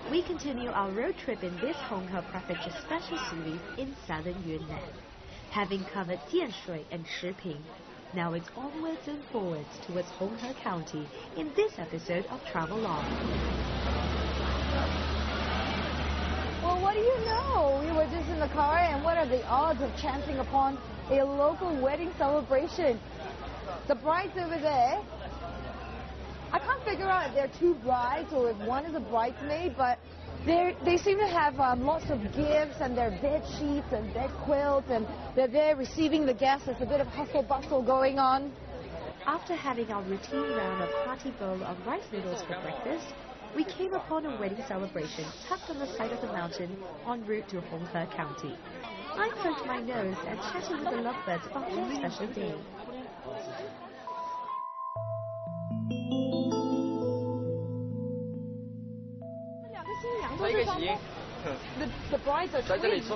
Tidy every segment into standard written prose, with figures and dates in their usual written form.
We continue our road trip in this Honghe Prefecture special series in southern Yunnan. Having covered Jianshui and Shiping, now it's onwards and forwards towards Honghe County in this episode of Travelogue. Well, what do you know? We were just in the car, and what are the odds of chancing upon a local wedding celebration? The bride's over there. I can't figure out if they're two brides or if one is a bridesmaid, but they seem to have lots of gifts and their bed sheets and bed quilts, and they're there receiving the guests. There's a bit of hustle bustle going on. After having our routine round of hearty bowl of rice noodles for breakfast, we came upon a wedding celebration tucked on the side of the mountain en route to Honghe County. I poked my nose and chatted with the lovebirds about their special day. The brides are twins.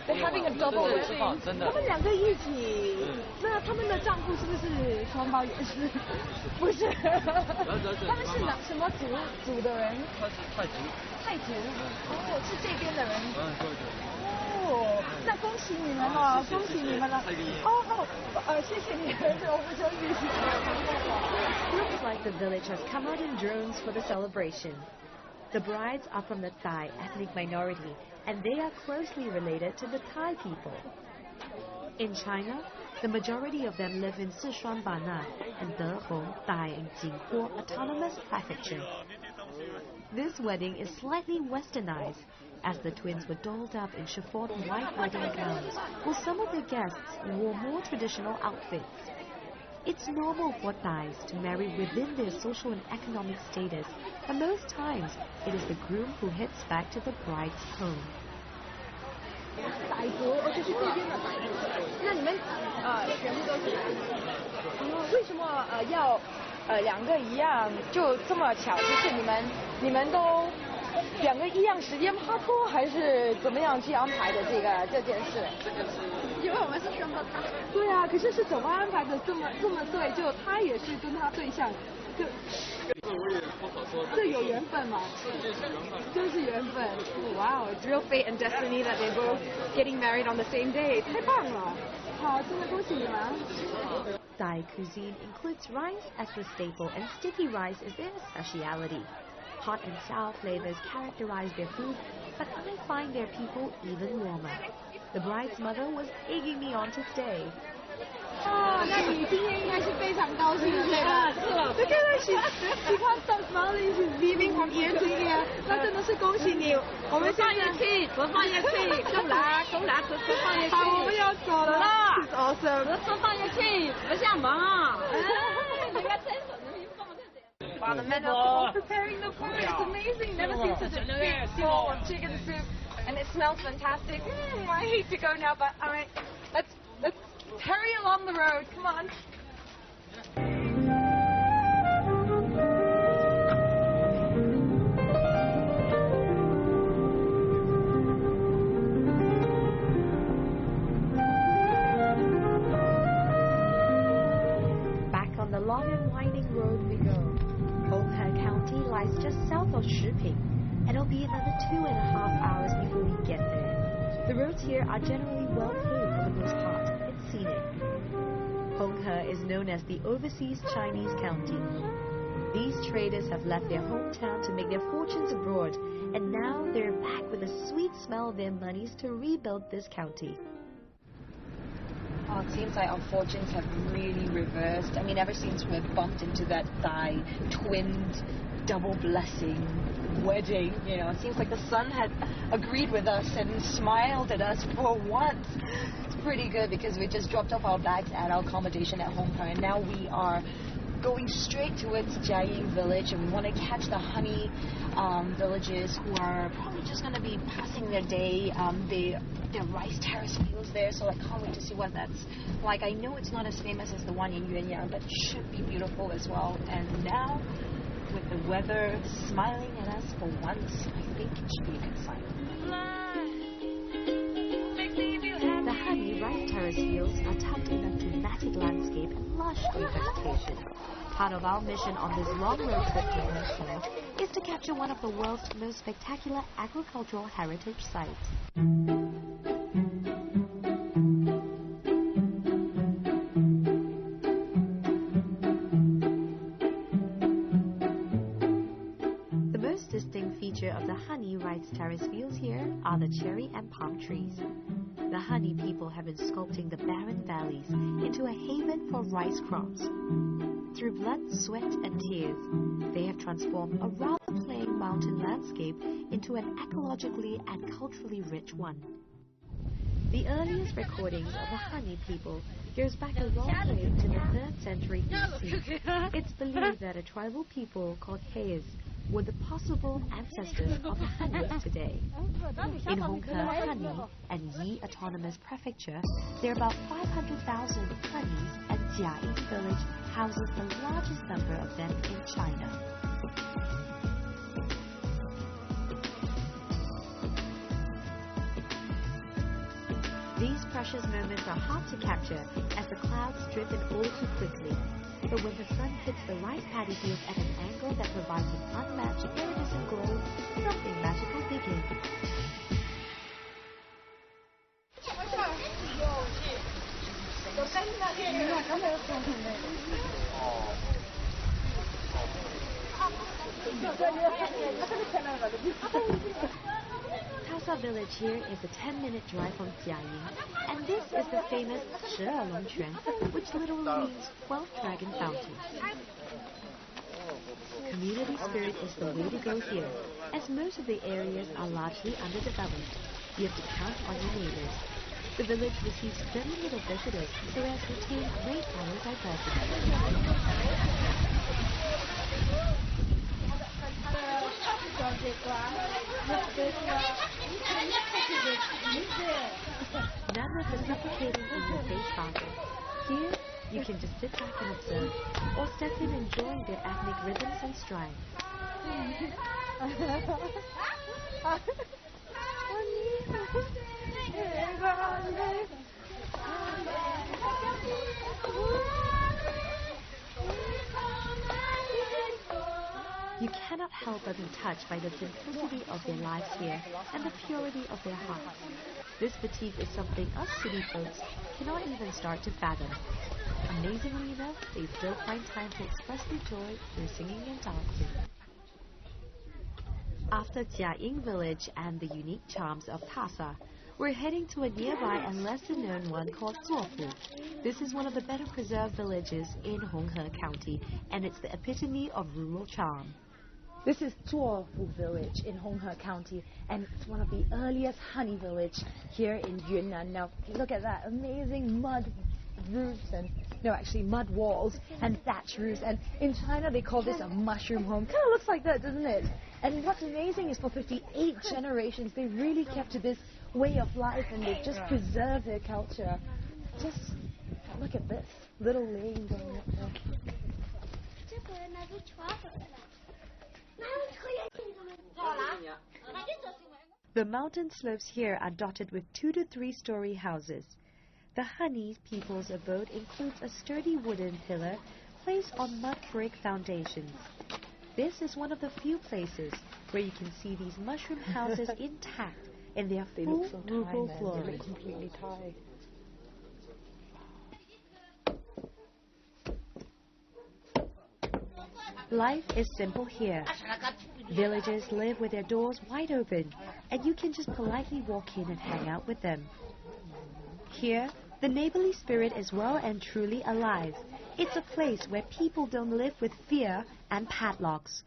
They're having a double wedding. 他们两个一起，那他们的丈夫是不是双胞也是？不是，他们是什么族的人？他是太族。太族，哦，是这边的人。对。哦，那恭喜你们了，恭喜你们了。哦，好，谢谢你们，我不生气。Looks like the village has come out in drones for the celebration. The brides are from the Thai ethnic minority, and they are closely related to the Thai people. In China, the majority of them live in Sichuan Banan and Dehong, Dai and Jingpo autonomous prefecture. This wedding is slightly westernized, as the twins were dolled up in chiffon white wedding gowns, while some of the guests wore more traditional outfits. It's normal for Thais to marry within their social and economic status, and most times it is the groom who heads back to the bride's home. 傣族，就是这边的傣族。那你们全部都是傣族。为什么要两个一样？就这么巧，就是你们都两个一样时间拍拖，还是怎么样去安排的这件事？因为我们是双胞胎。对啊，可是怎么安排的这么对？就他也是跟他对象，我也不好说。这有缘分嘛？就是缘分。Wow, it's real fate and destiny that they're both getting married on the same day. 太棒了！好，真的恭喜你们。Thai cuisine includes rice as the staple, and sticky rice is their speciality. Hot and sour flavors characterize their food, but I find their people even warmer. The bride's mother was egging me on to stay. 哦，那你今天应该是非常高兴的，对吧？是了。对对，she can't stop smiling, she's beaming from ear to ear. 那真的是恭喜你！我们放乐器，多放乐器，够啦，多放乐器。好，我们要走了。It's awesome. 多放乐器，不要忙啊！你看真手能放这点。Wow, the men are all preparing the food. It's amazing. Never seen such a big bowl of chicken soup, and it smells fantastic. I hate to go now, but all right, let's hurry along the road. Come on. Back on the long and winding road we go. Honghe County lies just south of Shiping, and it'll be another 2.5 hours before we get there. The roads here are generally well paved for the most part and scenic. Honghe is known as the overseas Chinese county. These traders have left their hometown to make their fortunes abroad, and now they're back with a sweet smell of their monies to rebuild this county. Oh, it seems like our fortunes have really reversed. I mean, ever since we've bumped into that Thai twinned double blessing wedding, you know, it seems like the sun had agreed with us and smiled at us for once. It's pretty good because we just dropped off our bags at our accommodation at Honghe, and now we are going straight towards Jiaying village, and we want to catch the honey villagers who are probably just going to be passing their day. There are rice terrace fields there, so I can't wait to see what that's like. I know it's not as famous as the one in Yuanyang, but it should be beautiful as well. And now, with the weather smiling at us for once, I think it should be a good sign. The honey rice terrace fields are tucked in a dramatic landscape and lush green vegetation. Part of our mission on this long road trip to Hong Kong is to capture one of the world's most spectacular agricultural heritage sites. The most distinct feature of the honey rice terrace fields here are the cherry and palm trees. The honey people have been sculpting the barren valleys into a haven for rice crops. Through blood, sweat, and tears, they have transformed a rather plain mountain landscape into an ecologically and culturally rich one. The earliest recordings of the honey people goes back a long way to the 3rd century BC. It's believed that a tribal people called Hayes were the possible ancestors of the honeys today. In Honghe, Hanyi, and Yi Autonomous Prefecture, there are about 500,000 honeys, and Jiaying village houses the largest number of them in China. These precious moments are hard to capture as the clouds drift all too quickly. But when the sun hits the rice paddy fields at an angle that provides an unmatched iridescent glow, something magical begins. Tasa village here is a 10-minute drive from Jiaying, and this is the famous 12龙泉, which literally means 12 dragon fountains. Community spirit is the way to go here, as most of the areas are largely underdeveloped. You have to count on your neighbors. The village receives very little visitors, so as to retain great biodiversity. None of the suffocating in-your-face fashion. Here, you can just sit back and observe, or step in and join their ethnic rhythms and strides. You cannot help but be touched by the simplicity of their lives here and the purity of their hearts. This fatigue is something us city folks cannot even start to fathom. Amazingly enough, they still find time to express their joy through singing and dancing. After Jiaying village and the unique charms of Tasa, we're heading to a nearby and lesser-known one called Zuofu. This is one of the better preserved villages in Honghe County, and it's the epitome of rural charm. This is Zuofu village in Honghe County, and it's one of the earliest honey village here in Yunnan. Now, look at that amazing mud roofs and mud walls and thatch roofs. And in China, they call this a mushroom home. Kind of looks like that, doesn't it? And what's amazing is for 58 generations, they really kept to this way of life, and they've just preserved their culture. Just look at this little lane going up there. The mountain slopes here are dotted with 2 to 3 story houses. The honey people's abode includes a sturdy wooden pillar placed on mud brick foundations. This is one of the few places where you can see these mushroom houses intact in their full rural glory. They look completely tied. Life is simple here. Villagers live with their doors wide open, and you can just politely walk in and hang out with them. Here, the neighborly spirit is well and truly alive. It's a place where people don't live with fear and padlocks.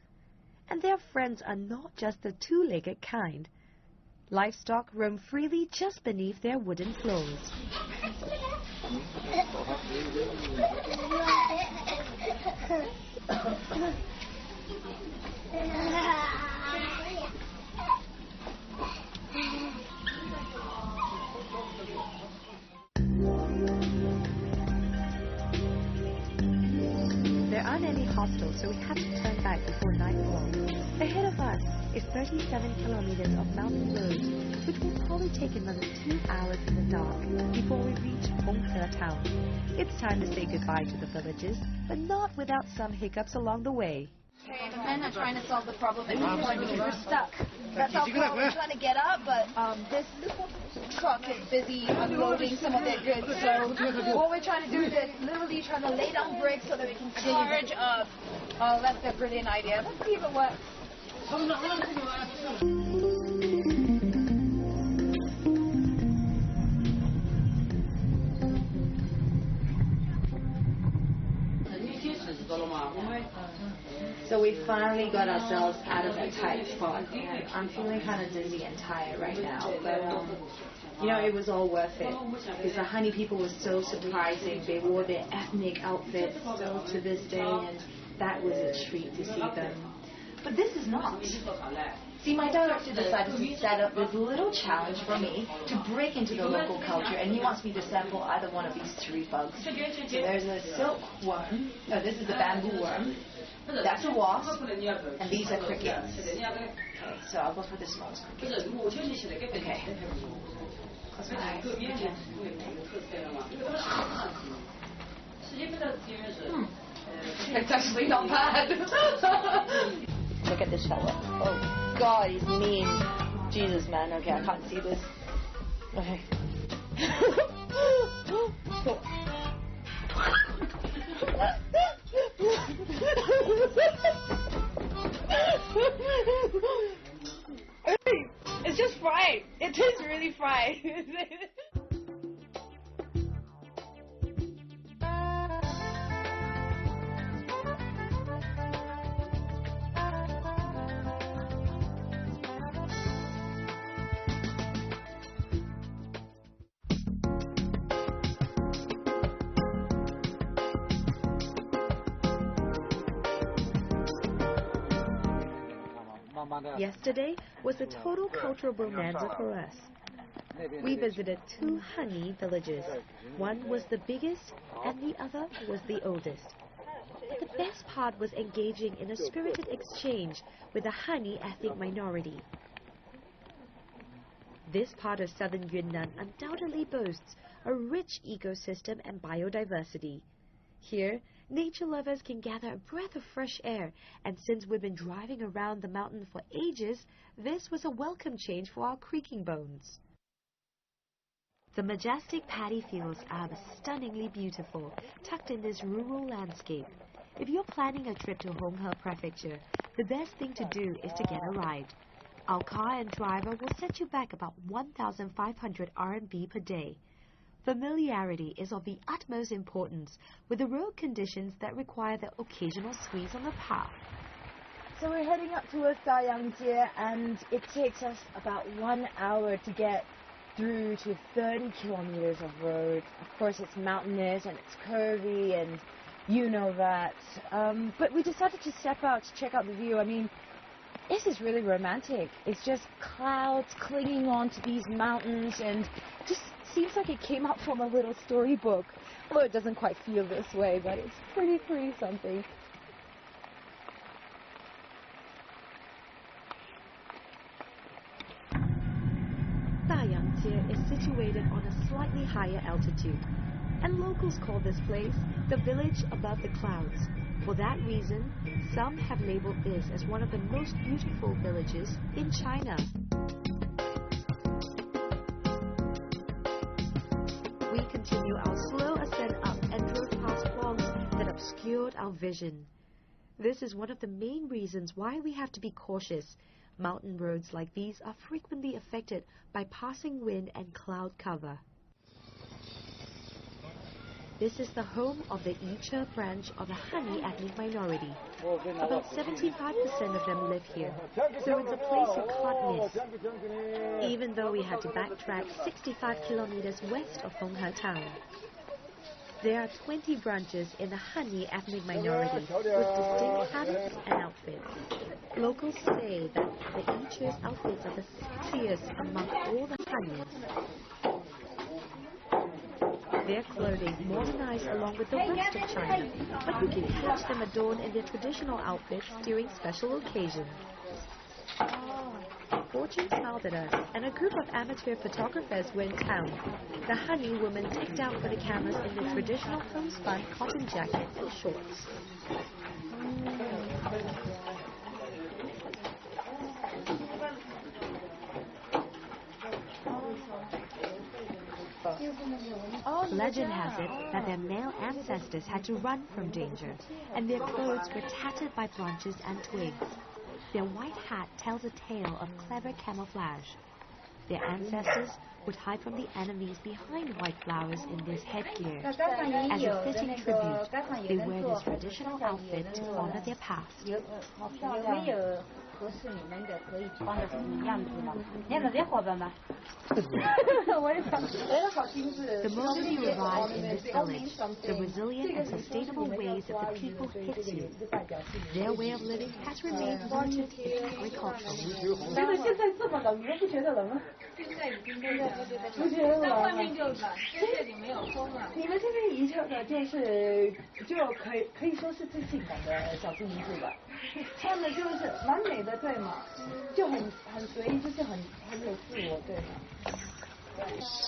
And their friends are not just the two-legged kind. Livestock roam freely just beneath their wooden floors. There aren't any hostels, so we have to turn back before nightfall. Ahead of us is 37 kilometers of mountain road, which will probably take another 2 hours in the dark before we reach Honghe town. It's time to say goodbye to the villages, but not without some hiccups along the way. The men are trying to solve the problem at this point because we're stuck. That's our problem. We're trying to get up, but this truck is busy unloading some of their goods. So what we're trying to do is literally trying to lay down bricks so that we can charge up. Oh, that's a brilliant idea. Let's see if it works. So we finally got ourselves out of that tight spot, and I'm feeling kind of dizzy and tired right now, but you know, it was all worth it, because the honey people were so surprising. They wore their ethnic outfits still to this day, and that was a treat to see them. But this is not. See, my director decided to set up this little challenge for me to break into the local culture, and he wants me to sample either one of these 3 bugs. So there's a silkworm, this is a bamboo worm, that's a wasp, and these are crickets. Okay, so I'll go for the smallest cricket. Okay. Close my eyes. It's actually not bad. Look at this fella. Oh, God, he's mean. Jesus, man. Okay, I can't see this. Okay. It's just fried. It tastes really fried. Yesterday was a total cultural bonanza for us. We visited 2 honey villages. One was the biggest and the other was the oldest. But the best part was engaging in a spirited exchange with the honey ethnic minority. This part of southern Yunnan undoubtedly boasts a rich ecosystem and biodiversity. Here, nature lovers can gather a breath of fresh air, and since we've been driving around the mountain for ages, this was a welcome change for our creaking bones. The majestic paddy fields are stunningly beautiful, tucked in this rural landscape. If you're planning a trip to Honghe Prefecture, the best thing to do is to get a ride. Our car and driver will set you back about 1,500 RMB per day. Familiarity is of the utmost importance with the road conditions that require the occasional squeeze on the path. So we're heading up towards Dayangji, and it takes us about 1 hour to get through to 30 kilometers of road. Of course, it's mountainous and it's curvy, and you know that. But we decided to step out to check out the view. I mean, this is really romantic. It's just clouds clinging onto these mountains, and just seems like it came out from a little storybook. Although it doesn't quite feel this way, but it's pretty something. Dayangji is situated on a slightly higher altitude, and locals call this place the village above the clouds. For that reason, some have labeled this as one of the most beautiful villages in China. We continue our slow ascent up and drove past fogs that obscured our vision. This is one of the main reasons why we have to be cautious. Mountain roads like these are frequently affected by passing wind and cloud cover. This is the home of the Yiche branch of the honey ethnic minority. About 75% of them live here, so it's a place you can't miss, even though we had to backtrack 65 kilometers west of Honghe town. There are 20 branches in the Hani ethnic minority with distinct habits and outfits. Locals say that the each outfits are the sexiest among all the Hanis. Their clothing modernized along with the rest of China, but we can catch them adorned in their traditional outfits during special occasions. Fortune smiled at us, and a group of amateur photographers were in town. The Hani women decked out for the cameras in their traditional homespun cotton jackets and shorts. Legend has it that their male ancestors had to run from danger, and their clothes were tattered by branches and twigs. Their white hat tells a tale of clever camouflage. Their ancestors would hide from the enemies behind white flowers in this headgear. As a fitting tribute, they wear this traditional outfit to honor their past. The moment you arrive in this village, the resilient and sustainable ways of the people hits you. Their way of living has remained rooted in agriculture. 不觉得冷，外面就冷，因为这里没有风啊。你们这边一个就可以说是最性感的小居民住吧，穿的就是蛮美的，对吗？就很随意，就是很有自我，对吗？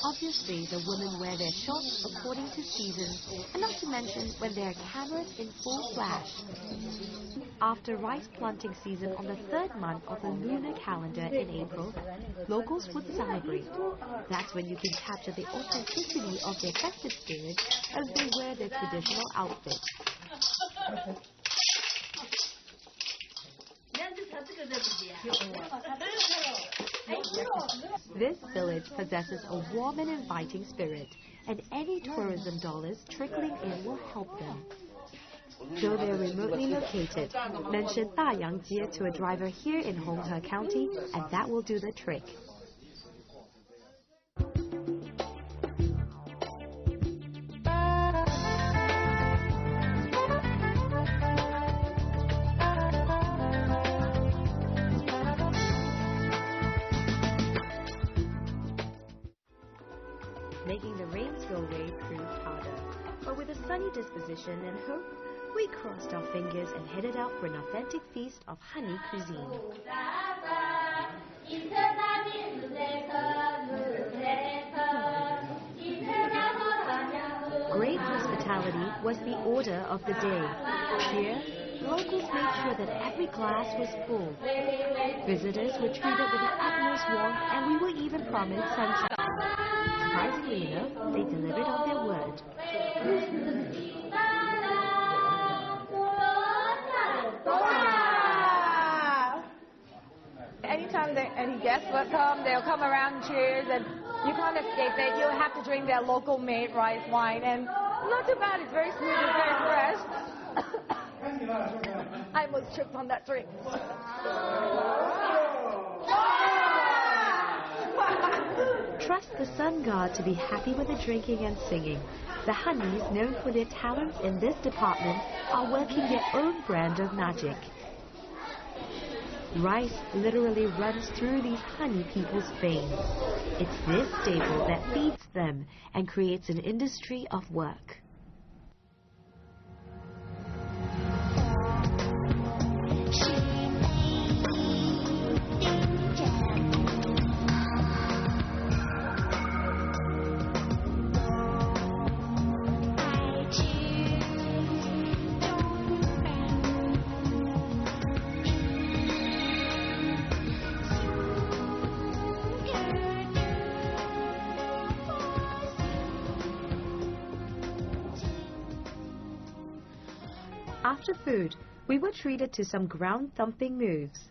Obviously, the women wear their shorts according to seasons, and not to mention when there are cameras in full flash. After rice planting season on the third month of the lunar calendar in April, locals would celebrate. That's when you can capture the authenticity of their festive spirit as they wear their traditional outfits. This village possesses a warm and inviting spirit, and any tourism dollars trickling in will help them. Though they're remotely located, mention Dayang-jie to a driver here in Honghe County, and that will do the trick. Making the Rainsville Way proved harder, but with a sunny disposition and hope, we crossed our fingers and headed out for an authentic feast of Hani cuisine. Great hospitality was the order of the day. Here, locals made sure that every glass was full. Visitors were treated with the utmost warmth, and we were even promised sunshine. Surprisingly enough, they delivered on their word. Anytime any guests will come, they'll come around and cheers, and you can't escape it. You'll have to drink their local made rice wine, and not too bad. It's very smooth and very fresh. I almost choked on that drink. Trust the sun god to be happy with the drinking and singing. The Hanis, known for their talents in this department, are working their own brand of magic. Rice literally runs through these Hani people's veins. It's this staple that feeds them and creates an industry of work. After food, we were treated to some ground-thumping moves.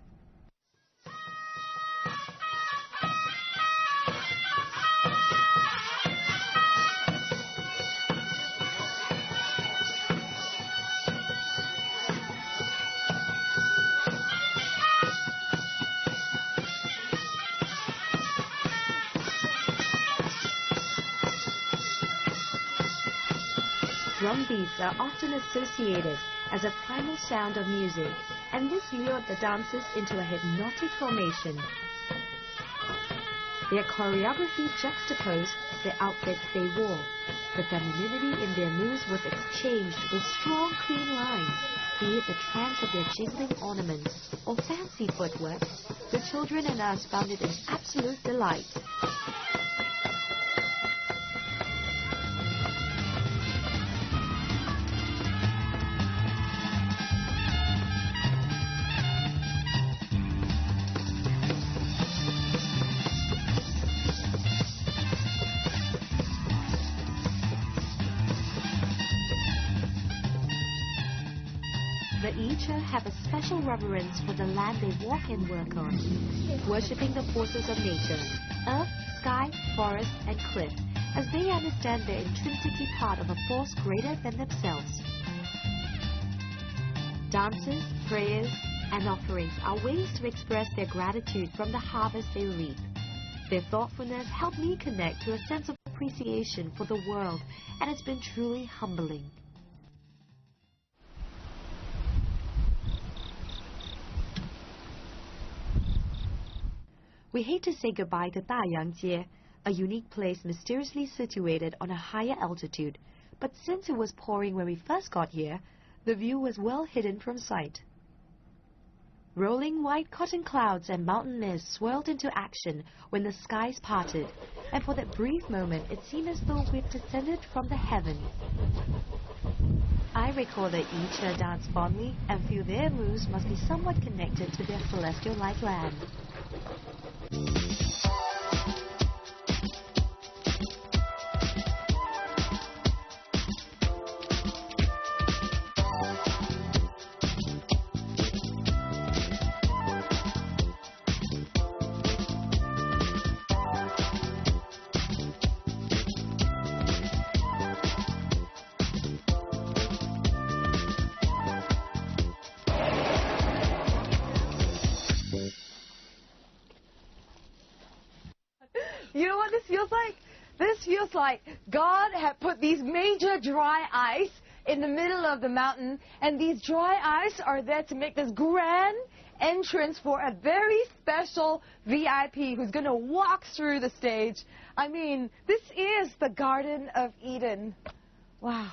Drum beats are often associated as a primal sound of music, and this lured the dancers into a hypnotic formation. Their choreography juxtaposed the outfits they wore. The femininity in their moves was exchanged with strong, clean lines. Be it the trance of their jingling ornaments or fancy footwork, the children and us found it an absolute delight. The Icha have a special reverence for the land they walk and work on, worshipping the forces of nature, earth, sky, forest, and cliff, as they understand they're intrinsically part of a force greater than themselves. Dances, prayers, and offerings are ways to express their gratitude from the harvest they reap. Their thoughtfulness helped me connect to a sense of appreciation for the world, and it's been truly humbling. We hate to say goodbye to Dayang, a unique place mysteriously situated on a higher altitude, but since it was pouring when we first got here, the view was well hidden from sight. Rolling white cotton clouds and mountain mist swirled into action when the skies parted, and for that brief moment it seemed as though we'd descended from the heavens. I recall the Icha dance fondly and feel their moves must be somewhat connected to their celestial-like land. You know what this feels like? This feels like God had put these major dry ice in the middle of the mountain, and these dry ice are there to make this grand entrance for a very special VIP who's going to walk through the stage. I mean, this is the Garden of Eden. Wow.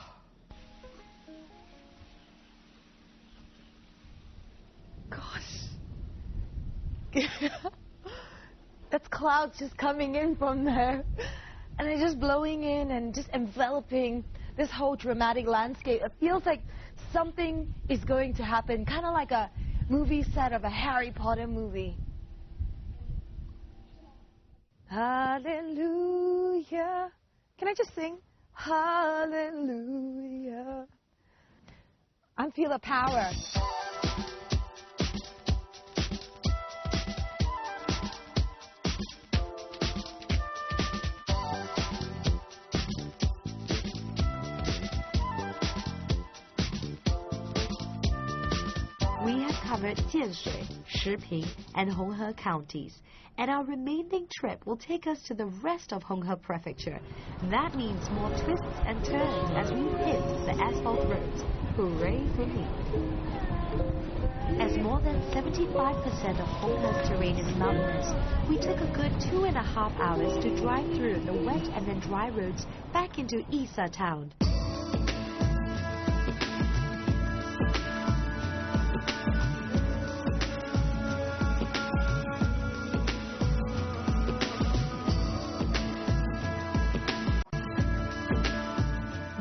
Gosh. That's clouds just coming in from there. And they're just blowing in and just enveloping this whole dramatic landscape. It feels like something is going to happen, kind of like a movie set of a Harry Potter movie. Hallelujah. Can I just sing? Hallelujah. I feel the power. We have covered Jianshui, Shiping, and Honghe counties, and our remaining trip will take us to the rest of Honghe Prefecture. That means more twists and turns as we hit the asphalt roads. Hooray for me! As more than 75% of Honghe's terrain is mountainous, we took a good 2.5 hours to drive through the wet and then dry roads back into Isa town.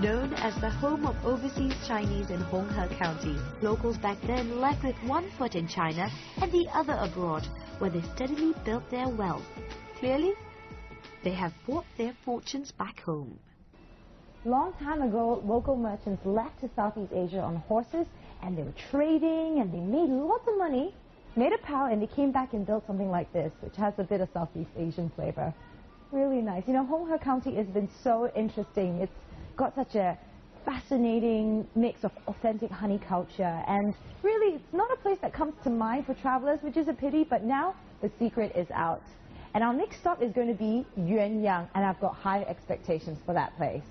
Known as the home of overseas Chinese in Honghe County, locals back then left with one foot in China and the other abroad, where they steadily built their wealth. Clearly, they have brought their fortunes back home. Long time ago, local merchants left to Southeast Asia on horses, and they were trading, and they made lots of money, made a pile, and they came back and built something like this, which has a bit of Southeast Asian flavor. Really nice. You know, Honghe County has been so interesting. It's got such a fascinating mix of authentic honey culture, and really it's not a place that comes to mind for travelers, which is a pity, but now the secret is out. And our next stop is going to be Yuanyang, and I've got high expectations for that place.